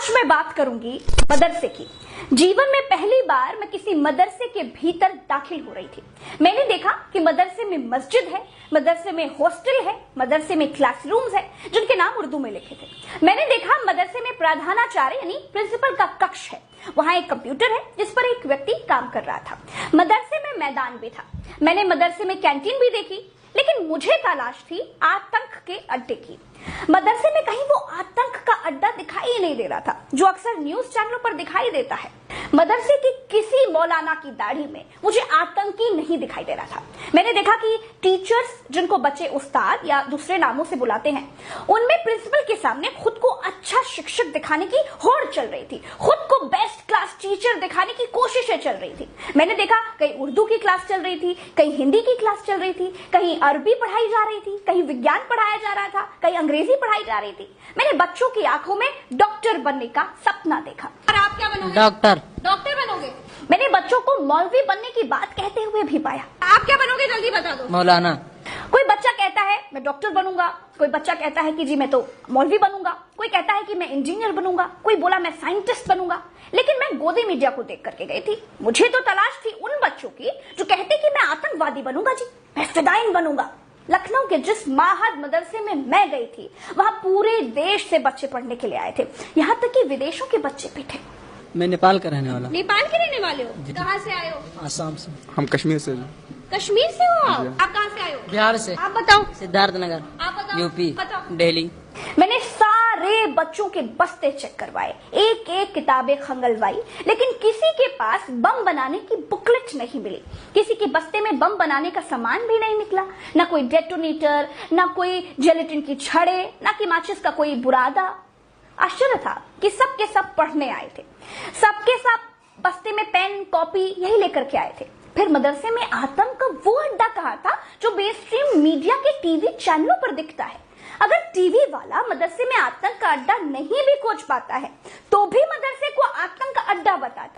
आज मैं बात करूंगी मदरसे की। जीवन में पहली बार मैं किसी मदरसे के भीतर दाखिल हो रही थी। मैंने देखा कि मदरसे में मस्जिद है, मदरसे में हॉस्टल है, मदरसे में क्लासरूम्स है जिनके नाम उर्दू में लिखे थे। मैंने देखा मदरसे में प्रधानाचार्य यानी प्रिंसिपल का कक्ष है, वहां एक कंप्यूटर है जिस पर एक व्यक्ति काम कर रहा था। मदरसे में मैदान भी था। मैंने मदरसे में कैंटीन भी देखी, लेकिन मुझे तलाश थी आतंक के अड्डे की। मदरसे में कहीं वो आतंक का अड्डा दिखाई ही नहीं दे रहा था जो अक्सर न्यूज चैनलों पर दिखाई देता है। मदरसे की किसी मौलाना की दाढ़ी में मुझे आतंकी नहीं दिखाई दे रहा था। मैंने देखा कि टीचर्स, जिनको बच्चे उस्ताद या दूसरे नामों से बुलाते हैं, उनमें प्रिंसिपल के सामने खुद को अच्छा शिक्षक दिखाने की होड़ चल रही थी, खुद को बेस्ट क्लास टीचर दिखाने की कोशिशें चल रही थी। मैंने देखा कहीं उर्दू की क्लास चल रही थी, कहीं हिंदी की क्लास चल रही थी, कहीं अरबी पढ़ाई जा रही थी, कहीं विज्ञान पढ़ाया जा रहा था, कहीं अंग्रेजी पढ़ाई जा रही थी। मैंने बच्चों की आंखों में डॉक्टर बनने का सपना देखा। और आप क्या बनोगे? डॉक्टर बनोगे। मैंने बच्चों को मौलवी बनने की बात कहते हुए भी पाया। आप क्या बनोगे जल्दी बता दो। मौलाना। कोई बच्चा कहता है मैं डॉक्टर बनूंगा, कोई बच्चा कहता है कि जी मैं तो मौलवी बनूंगा, कोई कहता है कि मैं इंजीनियर बनूंगा, कोई बोला मैं साइंटिस्ट बनूंगा। लेकिन मैं गोदी मीडिया को देख करके गई थी। मुझे तो तलाश थी उन बच्चों की जो कहते कि मैं आतंकवादी बनूंगा, जी मैं फिदाइन बनूंगा। लखनऊ के जिस माहद मदरसे में मैं गई थी, वहां पूरे देश से बच्चे पढ़ने के लिए आए थे, यहाँ तक कि विदेशों के बच्चे भी थे। मैं नेपाल का रहने वाला। नेपाल के रहने वाले हो? कहाँ से आए हो? आसाम से। हम कश्मीर से। कश्मीर से हो आप कहाँ से आए हो? बिहार से। आप बताओ। सिद्धार्थनगर। आप बताओ। यूपी। बताओ। दिल्ली। मैंने सारे बच्चों के बस्ते चेक करवाए, एक एक किताबें खंगलवाई, लेकिन किसी के पास बम बनाने की बुकलेट नहीं मिली। किसी के बस्ते में बम बनाने का सामान भी नहीं निकला, ना कोई डेटोनेटर, ना कोई जेलेटिन की छड़े, ना कि माचिस का कोई बुरादा। आश्चर्य था कि सब के सब पढ़ने आए थे, सबके सब बस्ते में पेन कॉपी यही लेकर के आए थे। फिर मदरसे में आतंक का वो अड्डा कहाँ था जो मेनस्ट्रीम मीडिया के टीवी चैनलों पर दिखता है। अगर टीवी वाला मदरसे में आतंक का अड्डा नहीं भी खोज पाता है तो भी मदरसे को आतंक का अड्डा बताता है।